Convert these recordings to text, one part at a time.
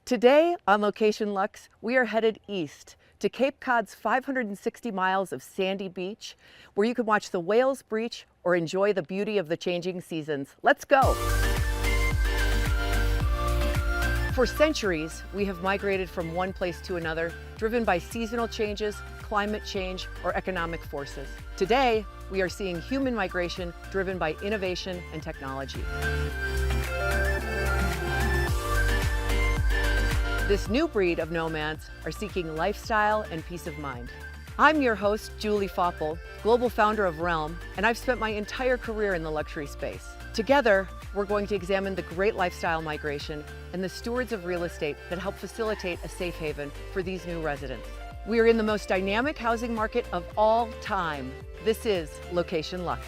Today on Location Luxe, we are headed east to Cape Cod's 560 miles of sandy beach, where you can watch the whales breach or enjoy the beauty of the changing seasons. Let's go. For centuries, we have migrated from one place to another, driven by seasonal changes, climate change, or economic forces. Today, we are seeing human migration driven by innovation and technology. This new breed of nomads are seeking lifestyle and peace of mind. I'm your host, Julie Foppel, global founder of Realm, and I've spent my entire career in the luxury space. Together, we're going to examine the great lifestyle migration and the stewards of real estate that help facilitate a safe haven for these new residents. We are in the most dynamic housing market of all time. This is Location Luxe.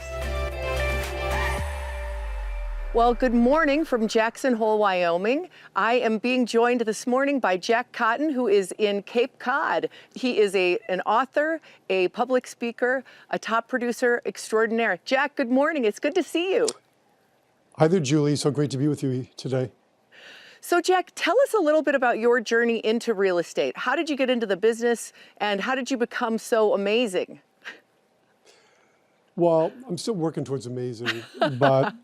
Well, good morning from Jackson Hole, Wyoming. I am being joined this morning by Jack Cotton, who is in Cape Cod. He is an author, a public speaker, a top producer extraordinaire. Jack, good morning. It's good to see you. Hi there, Julie. So great to be with you today. So Jack, tell us a little bit about your journey into real estate. How did you get into the business and how did you become so amazing? Well, I'm still working towards amazing, but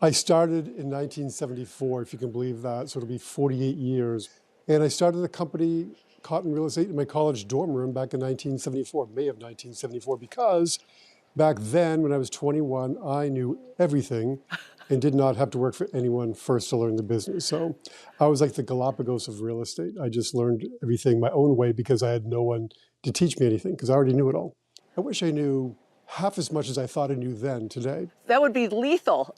I started in 1974, if you can believe that, so it'll be 48 years. And I started a company, Cotton Real Estate, in my college dorm room back in 1974, May of 1974, because back then, when I was 21, I knew everything and did not have to work for anyone first to learn the business. So I was like the Galapagos of real estate. I just learned everything my own way because I had no one to teach me anything, because I already knew it all. I wish I knew half as much as I thought I knew then today. That would be lethal.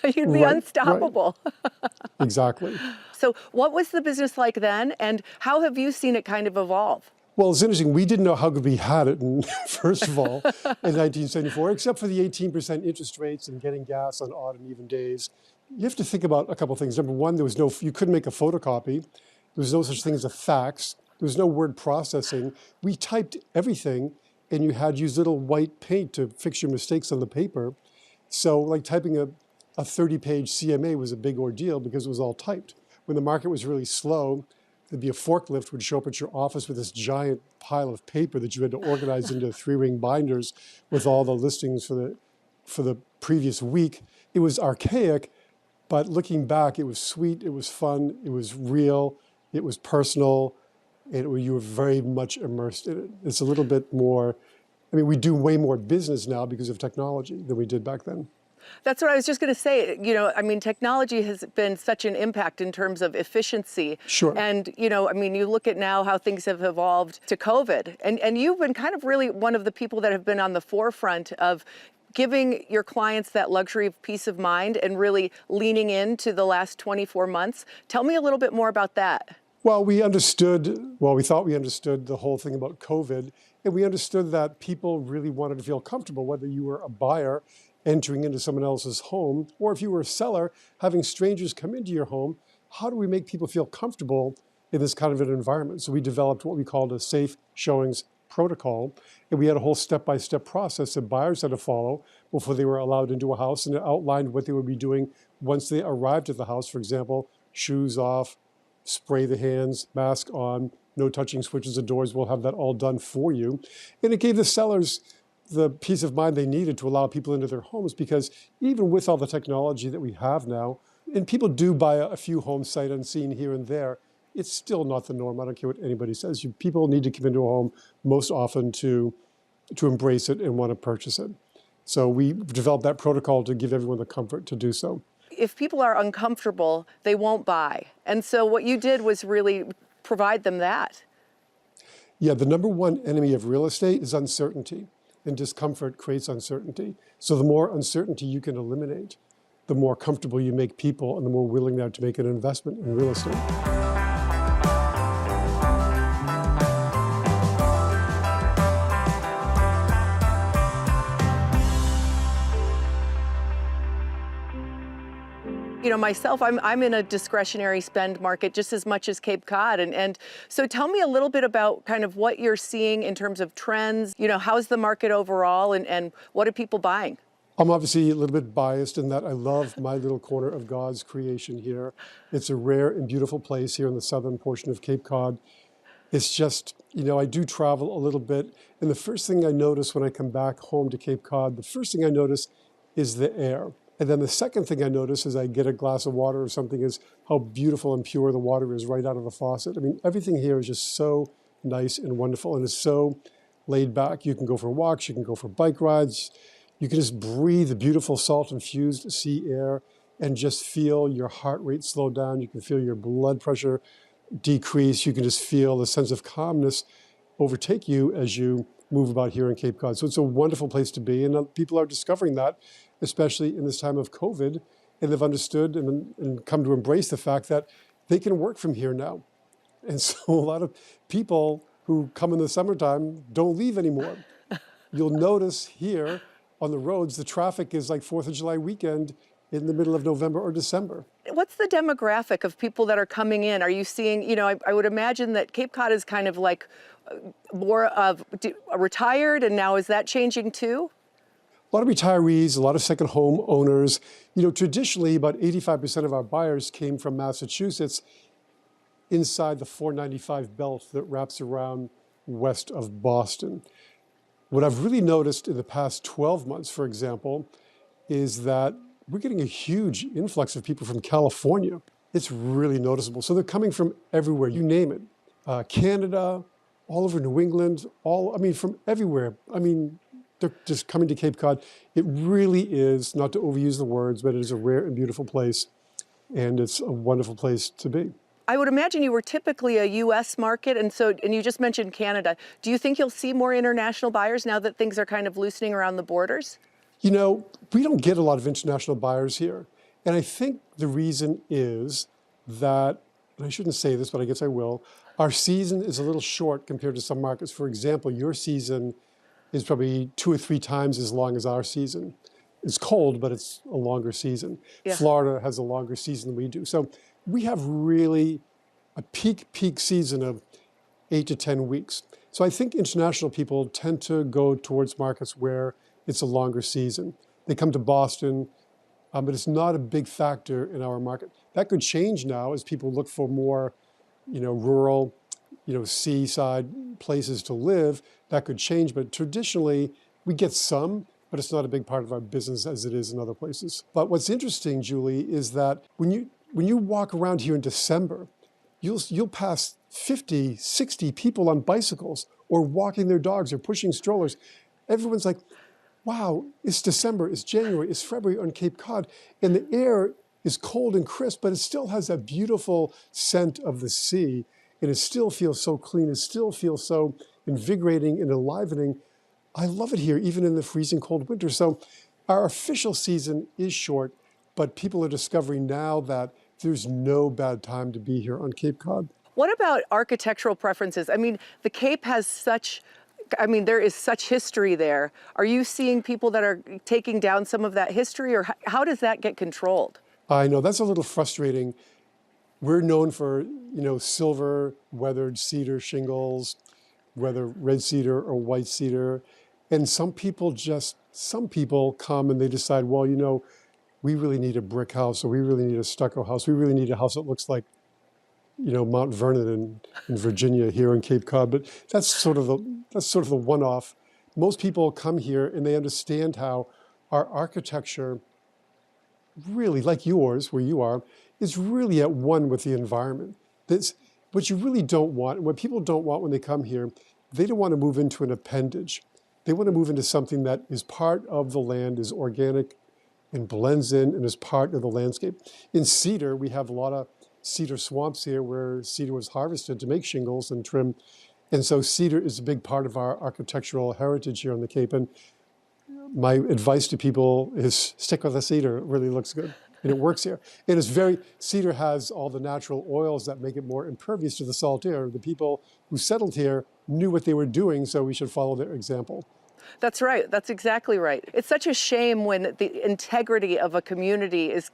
You'd be unstoppable. Right. Exactly. So what was the business like then, and how have you seen it kind of evolve? Well, it's interesting. We didn't know how good we had it, first of all, in 1974, except for the 18% interest rates and getting gas on odd and even days. You have to think about a couple of things. Number one, you couldn't make a photocopy. There was no such thing as a fax. There was no word processing. We typed everything, and you had to use little white paint to fix your mistakes on the paper. So like typing a 30-page CMA was a big ordeal because it was all typed. When the market was really slow, there'd be a forklift would show up at your office with this giant pile of paper that you had to organize into 3-ring binders with all the listings for the previous week. It was archaic, but looking back, it was sweet, it was fun, it was real, it was personal, and you were very much immersed in it. It's a little bit more, I mean, we do way more business now because of technology than we did back then. That's what I was just going to say. You know, I mean, technology has been such an impact in terms of efficiency. Sure. And, you know, I mean, you look at now how things have evolved to COVID. And you've been kind of really one of the people that have been on the forefront of giving your clients that luxury of peace of mind and really leaning into the last 24 months. Tell me a little bit more about that. Well, we thought we understood the whole thing about COVID, and we understood that people really wanted to feel comfortable, whether you were a buyer entering into someone else's home, or if you were a seller, having strangers come into your home. How do we make people feel comfortable in this kind of an environment? So we developed what we called a safe showings protocol, and we had a whole step-by-step process that buyers had to follow before they were allowed into a house, and it outlined what they would be doing once they arrived at the house. For example, shoes off, spray the hands, mask on, no touching switches or doors. We'll have that all done for you. And it gave the sellers the peace of mind they needed to allow people into their homes, because even with all the technology that we have now, and people do buy a few homes sight unseen here and there, it's still not the norm. I don't care what anybody says. People need to come into a home most often to embrace it and want to purchase it. So we developed that protocol to give everyone the comfort to do so. If people are uncomfortable, they won't buy. And so what you did was really provide them that. Yeah, the number one enemy of real estate is uncertainty, and discomfort creates uncertainty. So the more uncertainty you can eliminate, the more comfortable you make people and the more willing they are to make an investment in real estate. You know, myself, I'm in a discretionary spend market just as much as Cape Cod. And so tell me a little bit about kind of what you're seeing in terms of trends. You know, how's the market overall and what are people buying? I'm obviously a little bit biased in that I love my little corner of God's creation here. It's a rare and beautiful place here in the southern portion of Cape Cod. It's just, I do travel a little bit. And the first thing I notice when I come back home to Cape Cod, the first thing I notice is the air. And then the second thing I notice as I get a glass of water or something is how beautiful and pure the water is right out of the faucet. I mean, everything here is just so nice and wonderful, and it's so laid back. You can go for walks, you can go for bike rides. You can just breathe the beautiful salt-infused sea air and just feel your heart rate slow down. You can feel your blood pressure decrease. You can just feel the sense of calmness overtake you as you move about here in Cape Cod. So it's a wonderful place to be, and people are discovering that, especially in this time of COVID, and they've understood and come to embrace the fact that they can work from here now. And so a lot of people who come in the summertime don't leave anymore. You'll notice here on the roads, the traffic is like 4th of July weekend in the middle of November or December. What's the demographic of people that are coming in? Are you seeing, I would imagine that Cape Cod is kind of like more of retired, and now is that changing too? A lot of retirees, a lot of second home owners. Traditionally, about 85% of our buyers came from Massachusetts inside the 495 belt that wraps around west of Boston. What I've really noticed in the past 12 months, for example, is that we're getting a huge influx of people from California. It's really noticeable. So they're coming from everywhere, you name it. Canada, all over New England, from everywhere. They're just coming to Cape Cod. It really is, not to overuse the words, but it is a rare and beautiful place. And it's a wonderful place to be. I would imagine you were typically a U.S. market, and you just mentioned Canada. Do you think you'll see more international buyers now that things are kind of loosening around the borders? We don't get a lot of international buyers here. And I think the reason is that, and I shouldn't say this, but I guess I will, our season is a little short compared to some markets. For example, your season is probably 2 or 3 times as long as our season. It's cold, but it's a longer season. Yeah. Florida has a longer season than we do. So we have really a peak season of 8 to 10 weeks. So I think international people tend to go towards markets where it's a longer season. They come to Boston, but it's not a big factor in our market. That could change now as people look for more, rural, seaside places to live. That could change, but traditionally we get some, but it's not a big part of our business as it is in other places. But what's interesting, Julie, is that when you walk around here in December, you'll pass 50, 60 people on bicycles or walking their dogs or pushing strollers. Everyone's like, wow, it's December, it's January, it's February on Cape Cod, and the air is cold and crisp, but it still has that beautiful scent of the sea, and it still feels so clean, it still feels so invigorating and enlivening. I love it here, even in the freezing cold winter. So our official season is short, but people are discovering now that there's no bad time to be here on Cape Cod. What about architectural preferences? The Cape has there is such history there. Are you seeing people that are taking down some of that history, or how does that get controlled? I know, that's a little frustrating. We're known for, silver weathered cedar shingles, whether red cedar or white cedar. And some people come and they decide, well, we really need a brick house, or we really need a stucco house. We really need a house that looks like, Mount Vernon in Virginia here in Cape Cod. But that's sort of the one-off. Most people come here and they understand how our architecture really, like yours, where you are, is really at one with the environment. That's what you really don't want, and what people don't want when they come here, they don't want to move into an appendage. They want to move into something that is part of the land, is organic, and blends in and is part of the landscape. In cedar, we have a lot of cedar swamps here where cedar was harvested to make shingles and trim. And so cedar is a big part of our architectural heritage here on the Cape. And my advice to people is stick with the cedar. It really looks good. And it works here. And cedar has all the natural oils that make it more impervious to the salt air. The people who settled here knew what they were doing, so we should follow their example. That's right. That's exactly right. It's such a shame when the integrity of a community is,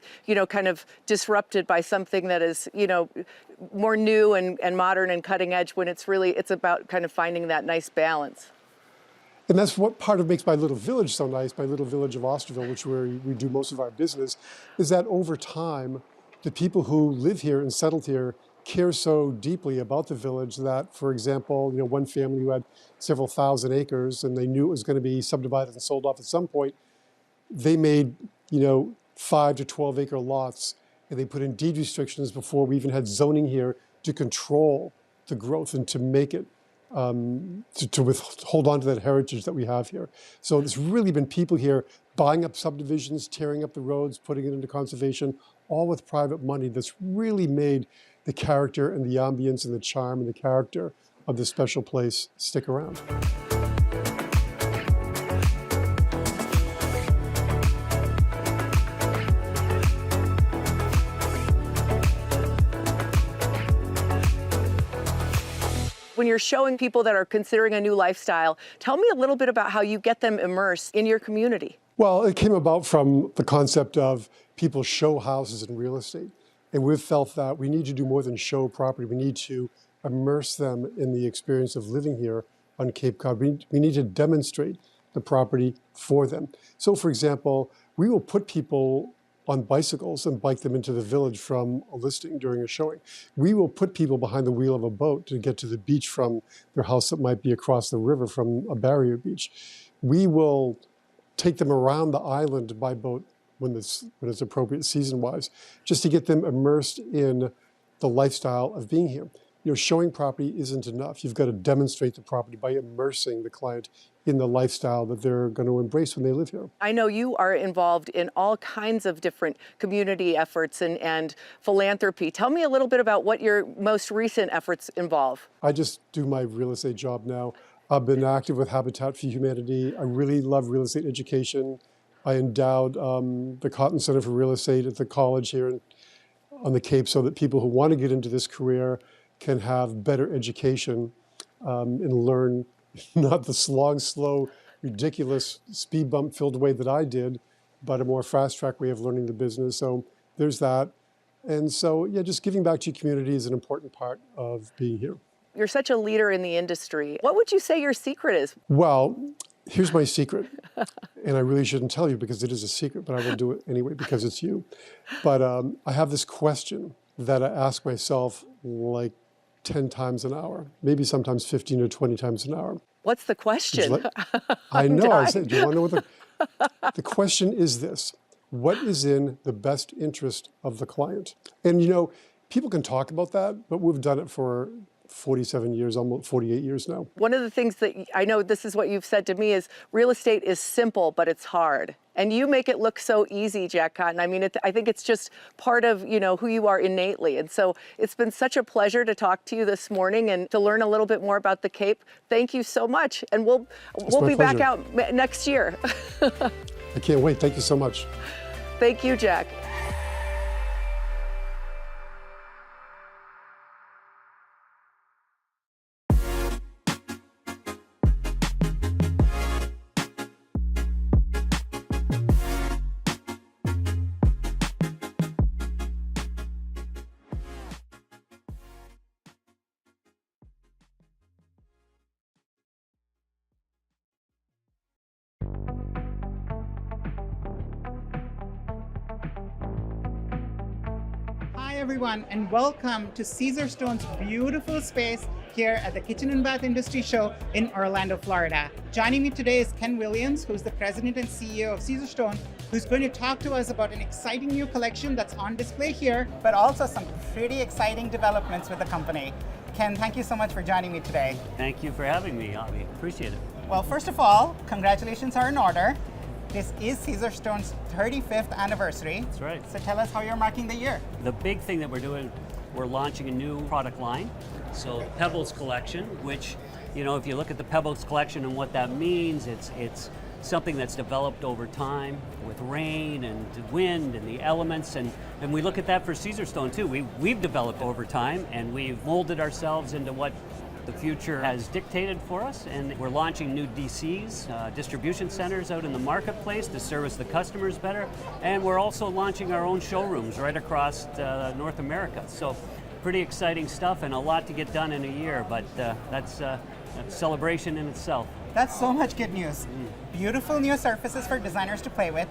kind of disrupted by something that is, more new and modern and cutting edge, when it's about kind of finding that nice balance. And that's what part of makes my little village so nice, my little village of Osterville, which where we do most of our business, is that over time, the people who live here and settled here care so deeply about the village that, for example, one family who had several thousand acres and they knew it was going to be subdivided and sold off at some point, they made, 5 to 12 acre lots, and they put in deed restrictions before we even had zoning here to control the growth and to make it, hold on to that heritage that we have here. So there's really been people here buying up subdivisions, tearing up the roads, putting it into conservation, all with private money. That's really made the character and the ambience and the charm and the character of this special place stick around. When you're showing people that are considering a new lifestyle, tell me a little bit about how you get them immersed in your community. Well, it came about from the concept of people show houses in real estate. And we've felt that we need to do more than show property. We need to immerse them in the experience of living here on Cape Cod. We need to demonstrate the property for them. So, for example, we will put people on bicycles and bike them into the village from a listing during a showing. We will put people behind the wheel of a boat to get to the beach from their house that might be across the river from a barrier beach. We will take them around the island by boat when it's appropriate season-wise, just to get them immersed in the lifestyle of being here. Showing property isn't enough. You've got to demonstrate the property by immersing the client in the lifestyle that they're going to embrace when they live here. I know you are involved in all kinds of different community efforts and philanthropy. Tell me a little bit about what your most recent efforts involve. I just do my real estate job now. I've been active with Habitat for Humanity. I really love real estate education. I endowed the Cotton Center for Real Estate at the college here on the Cape so that people who want to get into this career can have better education and learn not the slog, slow, ridiculous speed bump filled way that I did, but a more fast track way of learning the business. So there's that. And so, yeah, just giving back to your community is an important part of being here. You're such a leader in the industry. What would you say your secret is? Well, here's my secret. And I really shouldn't tell you because it is a secret, but I will do it anyway because it's you. But I have this question that I ask myself like 10 times an hour, maybe sometimes 15 or 20 times an hour. What's the question? I know. I said, do you want to know what the question is this? What is in the best interest of the client? And people can talk about that, but we've done it for 47 years, almost 48 years now. One of the things that I know, this is what you've said to me, is real estate is simple, but it's hard. And you make it look so easy, Jack Cotton. I mean, I think it's just part of, who you are innately. And so it's been such a pleasure to talk to you this morning and to learn a little bit more about the Cape. Thank you so much. And we'll be back out next year. I can't wait. Thank you so much. Thank you, Jack. Hi everyone, and welcome to Caesarstone's beautiful space here at the Kitchen and Bath Industry Show in Orlando, Florida. Joining me today is Ken Williams, who's the president and CEO of Caesarstone, who's going to talk to us about an exciting new collection that's on display here, but also some pretty exciting developments with the company. Ken, thank you so much for joining me today. Thank you for having me, Avi. Appreciate it. Well, first of all, congratulations are in order. This is Caesarstone's 35th anniversary. That's right. So tell us how you're marking the year. The big thing that we're doing, we're launching a new product line. So Pebbles Collection, which, if you look at the Pebbles Collection and what that means, it's something that's developed over time with rain and wind and the elements, and we look at that for Caesarstone too. We've developed over time, and we've molded ourselves into what the future has dictated for us, and we're launching new DCs, distribution centers out in the marketplace to service the customers better, and we're also launching our own showrooms right across North America. So pretty exciting stuff and a lot to get done in a year, but that's a celebration in itself. That's so much good news. Beautiful new surfaces for designers to play with,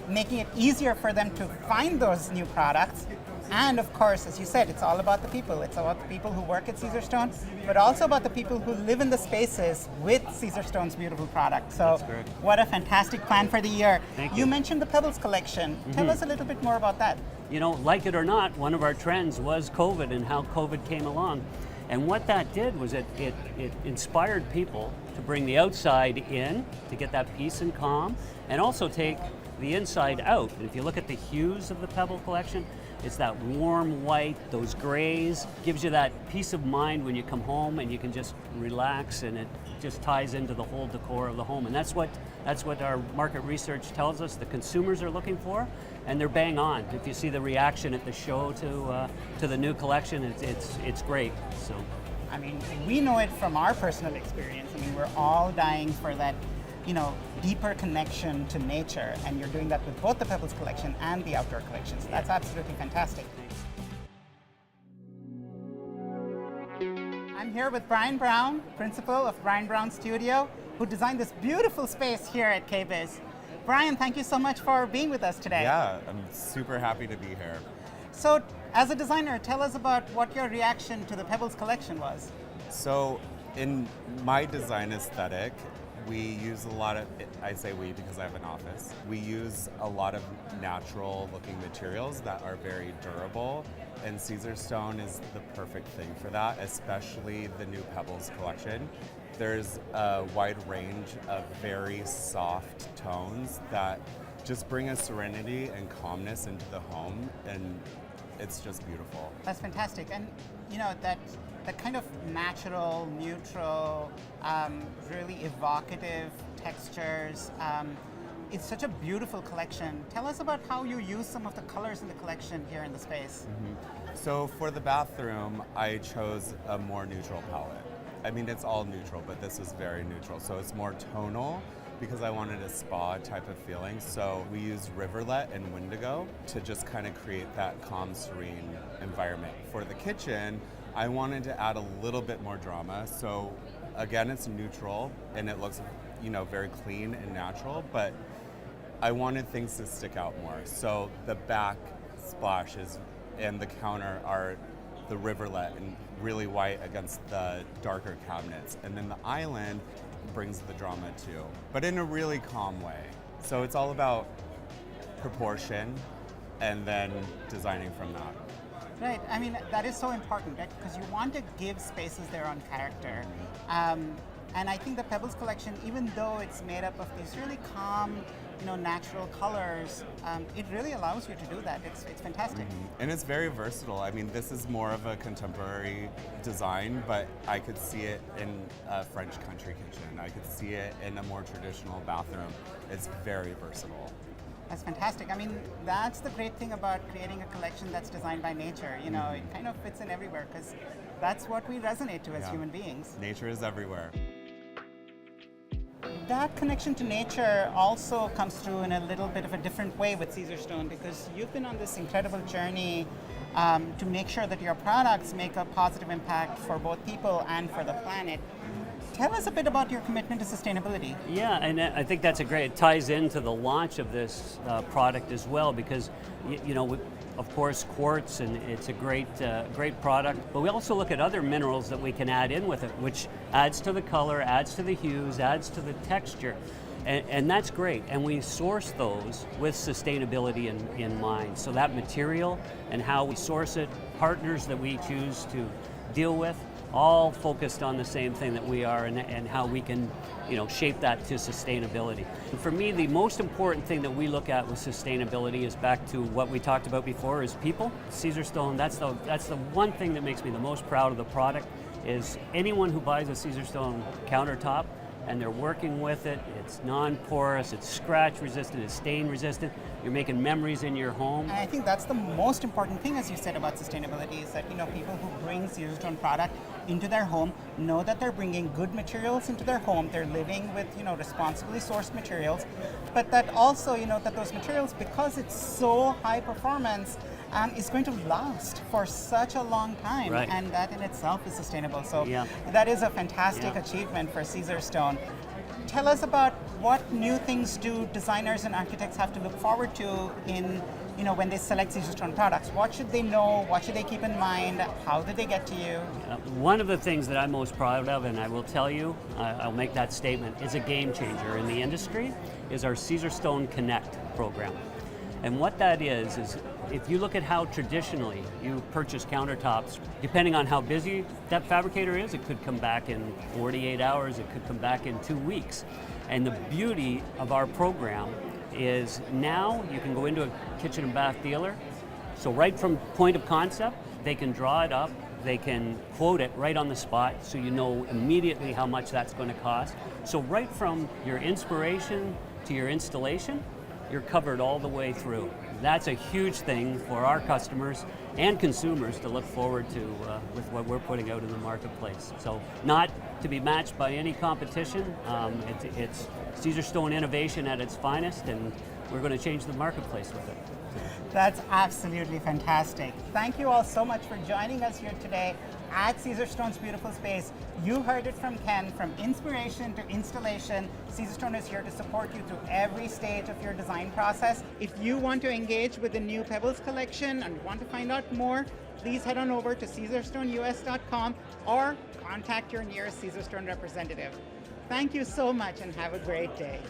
making it easier for them to find those new products. And of course, as you said, it's all about the people. It's about the people who work at Caesarstone, but also about the people who live in the spaces with Caesarstone's beautiful product. So what a fantastic plan for the year. Thank You mentioned the Pebbles Collection. Tell us a little bit more about that. You know, like it or not, one of our trends was COVID and how COVID came along. And what that did was it inspired people to bring the outside in to get that peace and calm, and also take the inside out. And if you look at the hues of the Pebble Collection, it's that warm white, those grays, gives you that peace of mind when you come home and you can just relax, and it just ties into the whole decor of the home. And that's what our market research tells us the consumers are looking for, and they're bang on. If you see the reaction at the show to the new collection, it's great. So, I mean, we know it from our personal experience. I mean, we're all dying for that, you know, deeper connection to nature, and you're doing that with both the Pebbles Collection and the outdoor collections. That's absolutely fantastic. I'm here with Brian Brown, principal of Brian Brown Studio, who designed this beautiful space here at KBIS. Brian, thank you so much for being with us today. Yeah, I'm super happy to be here. So, as a designer, tell us about what your reaction to the Pebbles Collection was. So, in my design aesthetic, we use a lot of, I say we because I have an office, we use a lot of natural looking materials that are very durable, and Caesarstone is the perfect thing for that, especially the new Pebbles collection. There's a wide range of very soft tones that just bring a serenity and calmness into the home, and it's just beautiful. That's fantastic. And you know, that kind of natural, neutral, really evocative textures. It's such a beautiful collection. Tell us about how you use some of the colors in the collection here in the space. So for the bathroom, I chose a more neutral palette. I mean, it's all neutral, but this is very neutral. So it's more tonal because I wanted a spa type of feeling. So we used Riverlet and Windigo to just kind of create that calm, serene environment. For the kitchen, I wanted to add a little bit more drama. So again, it's neutral and it looks, you know, very clean and natural, but I wanted things to stick out more. So the back splashes and the counter are the Riverlet and really white against the darker cabinets. And then the island brings the drama too, but in a really calm way. So it's all about proportion and then designing from that. Right, I mean, that is so important, right? Because you want to give spaces their own character. And I think the Pebbles collection, even though it's made up of these really calm, you know, natural colors, it really allows you to do that. It's fantastic. And it's very versatile. I mean, this is more of a contemporary design, but I could see it in a French country kitchen. I could see it in a more traditional bathroom. It's very versatile. That's fantastic. I mean, that's the great thing about creating a collection that's designed by nature. You know, it kind of fits in everywhere because that's what we resonate to as human beings. Nature is everywhere. That connection to nature also comes through in a little bit of a different way with Caesarstone, because you've been on this incredible journey to make sure that your products make a positive impact for both people and for the planet. Tell us a bit about your commitment to sustainability. Yeah, and I think that's it ties into the launch of this product as well, because you know, of course, quartz, and it's a great product, but we also look at other minerals that we can add in with it, which adds to the color, adds to the hues, adds to the texture, and that's great. And we source those with sustainability in mind. So that material and how we source it, partners that we choose to deal with, all focused on the same thing that we are, and how we can, you know, shape that to sustainability. And for me, the most important thing that we look at with sustainability is back to what we talked about before, is people. Caesarstone, that's the one thing that makes me the most proud of the product, is anyone who buys a Caesarstone countertop and they're working with it, it's non-porous, it's scratch resistant, it's stain resistant, you're making memories in your home. And I think that's the most important thing, as you said, about sustainability, is that, you know, people who bring Caesarstone product into their home know that they're bringing good materials into their home, they're living with, you know, responsibly sourced materials, but that also, you know, that those materials, because it's so high performance, is going to last for such a long time, Right. and that in itself is sustainable. So Yeah. that is a fantastic Yeah. achievement for Caesarstone. Tell us about what new things do designers and architects have to look forward to in, when they select Caesarstone products. What should they know? What should they keep in mind? How did they get to you? One of the things that I'm most proud of, and I will tell you, I'll make that statement, is a game changer in the industry, is our Caesarstone Connect program. And what that is if you look at how traditionally you purchase countertops, depending on how busy that fabricator is, it could come back in 48 hours, it could come back in 2 weeks. And the beauty of our program is now you can go into a kitchen and bath dealer, so right from point of concept, they can draw it up, they can quote it right on the spot, so you know immediately how much that's going to cost. So right from your inspiration to your installation, you're covered all the way through. That's a huge thing for our customers and consumers to look forward to with what we're putting out in the marketplace. So not to be matched by any competition. It's Caesarstone innovation at its finest, and we're going to change the marketplace with it. That's absolutely fantastic. Thank you all so much for joining us here today at Caesarstone's beautiful space. You heard it from Ken, from inspiration to installation. Caesarstone is here to support you through every stage of your design process. If you want to engage with the new Pebbles collection and want to find out more, please head on over to CaesarstoneUS.com or contact your nearest Caesarstone representative. Thank you so much and have a great day.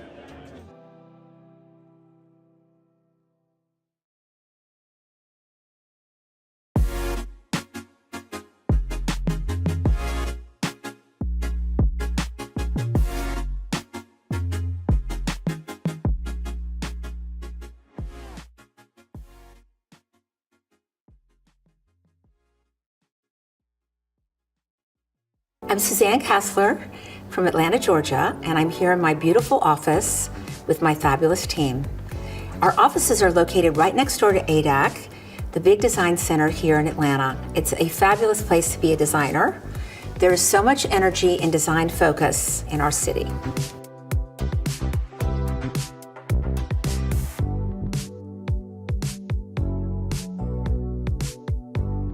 I'm Suzanne Kessler from Atlanta, Georgia, and I'm here in my beautiful office with my fabulous team. Our offices are located right next door to ADAC, the big design center here in Atlanta. It's a fabulous place to be a designer. There is so much energy and design focus in our city.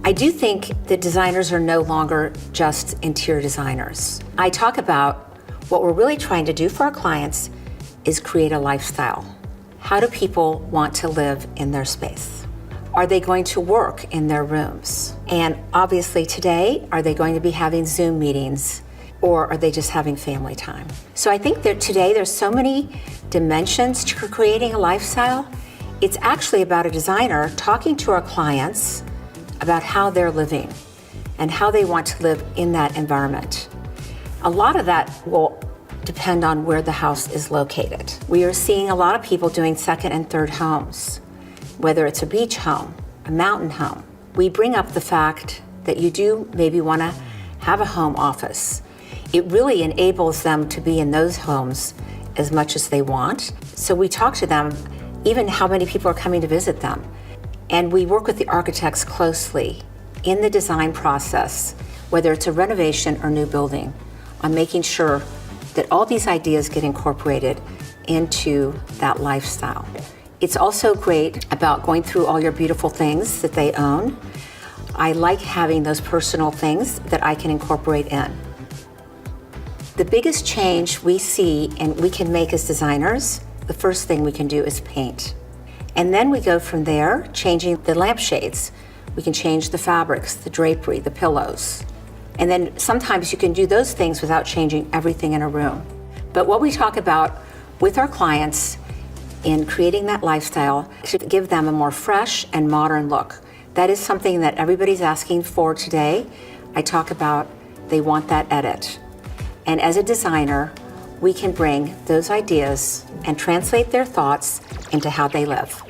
I do think that designers are no longer just interior designers. I talk about what we're really trying to do for our clients is create a lifestyle. How do people want to live in their space? Are they going to work in their rooms? And obviously today, are they going to be having Zoom meetings or are they just having family time? So I think that today there's so many dimensions to creating a lifestyle. It's actually about a designer talking to our clients about how they're living and how they want to live in that environment. A lot of that will depend on where the house is located. We are seeing a lot of people doing second and third homes, whether it's a beach home, a mountain home. We bring up the fact that you do maybe want to have a home office. It really enables them to be in those homes as much as they want. So we talk to them, even how many people are coming to visit them. And we work with the architects closely in the design process, whether it's a renovation or new building, on making sure that all these ideas get incorporated into that lifestyle. It's also great about going through all your beautiful things that they own. I like having those personal things that I can incorporate in. The biggest change we see and we can make as designers, the first thing we can do is paint. And then we go from there, changing the lampshades. We can change the fabrics, the drapery, the pillows. And then sometimes you can do those things without changing everything in a room. But what we talk about with our clients in creating that lifestyle is to give them a more fresh and modern look. That is something that everybody's asking for today. I talk about they want that edit. And as a designer, we can bring those ideas and translate their thoughts into how they live.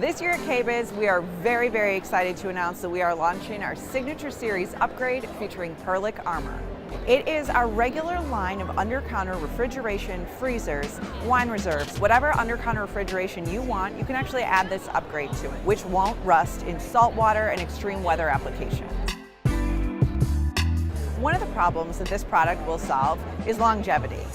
This year at KBIS, we are very, very excited to announce that we are launching our Signature Series upgrade featuring Perlick Armor. It is our regular line of undercounter refrigeration, freezers, wine reserves, whatever undercounter refrigeration you want, you can actually add this upgrade to it, which won't rust in saltwater and extreme weather applications. One of the problems that this product will solve is longevity.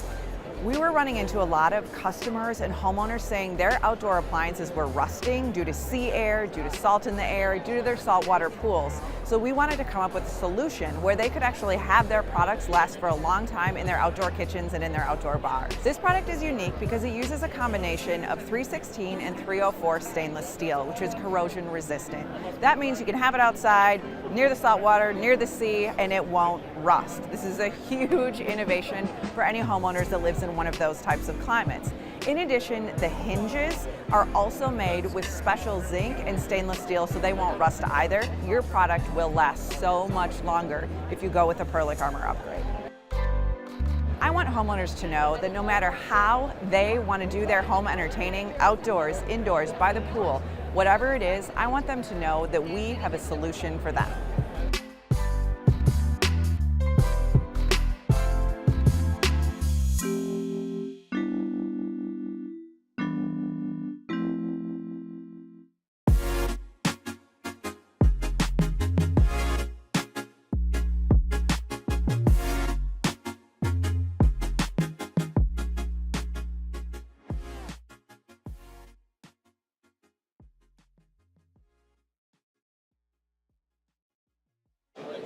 We were running into a lot of customers and homeowners saying their outdoor appliances were rusting due to sea air, due to salt in the air, due to their saltwater pools. So we wanted to come up with a solution where they could actually have their products last for a long time in their outdoor kitchens and in their outdoor bars. This product is unique because it uses a combination of 316 and 304 stainless steel, which is corrosion resistant. That means you can have it outside, near the saltwater, near the sea, and it won't rust. This is a huge innovation for any homeowners that lives in one of those types of climates. In addition, the hinges are also made with special zinc and stainless steel, so they won't rust either. Your product will last so much longer if you go with a Perlick Armor upgrade. I want homeowners to know that no matter how they want to do their home entertaining, outdoors, indoors, by the pool, whatever it is, I want them to know that we have a solution for them.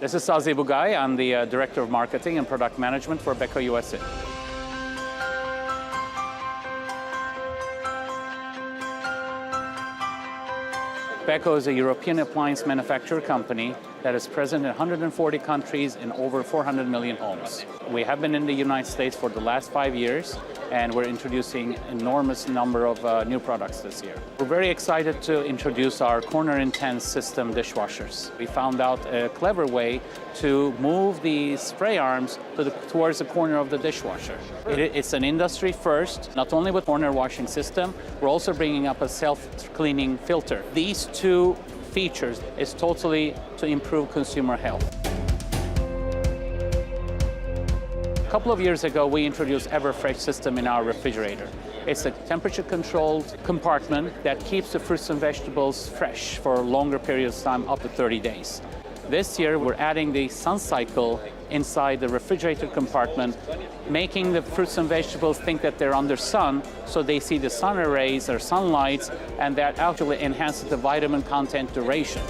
This is Sazi Bugai. I'm the Director of Marketing and Product Management for Beko USA. Beko is a European appliance manufacturer company that is present in 140 countries in over 400 million homes. We have been in the United States for the last 5 years, and we're introducing an enormous number of new products this year. We're very excited to introduce our corner intense system dishwashers. We found out a clever way to move the spray arms towards the corner of the dishwasher. It's an industry first, not only with corner washing system, we're also bringing up a self-cleaning filter. These two features is totally to improve consumer health. A couple of years ago, we introduced EverFresh system in our refrigerator. It's a temperature-controlled compartment that keeps the fruits and vegetables fresh for longer periods of time, up to 30 days. This year, we're adding the sun cycle inside the refrigerator compartment, making the fruits and vegetables think that they're under sun, so they see the sun rays or sunlight, and that actually enhances the vitamin content duration.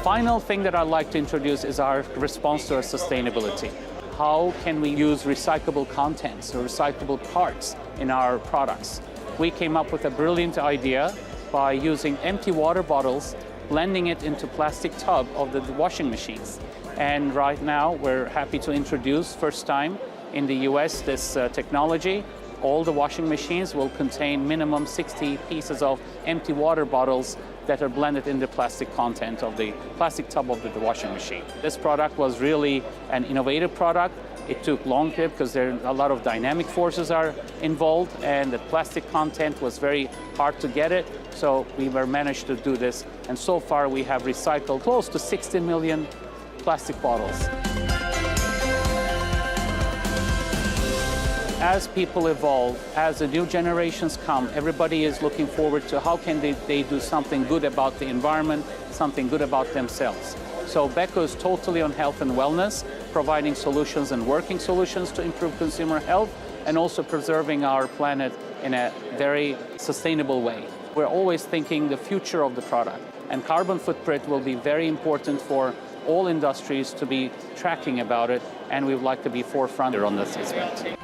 Final thing that I'd like to introduce is our response to our sustainability. How can we use recyclable contents or recyclable parts in our products? We came up with a brilliant idea by using empty water bottles, blending it into plastic tub of the washing machines. And right now, we're happy to introduce, first time in the US, this technology. All the washing machines will contain minimum 60 pieces of empty water bottles that are blended in the plastic content of the plastic tub of the washing machine. This product was really an innovative product. It took long because there are a lot of dynamic forces are involved, and the plastic content was very hard to get it. So we were managed to do this, and so far we have recycled close to 60 million plastic bottles. As people evolve, as the new generations come, everybody is looking forward to how can they do something good about the environment, something good about themselves. So Beko is totally on health and wellness, providing solutions and working solutions to improve consumer health, and also preserving our planet in a very sustainable way. We're always thinking the future of the product, and carbon footprint will be very important for all industries to be tracking about it, and we would like to be forefront on this aspect.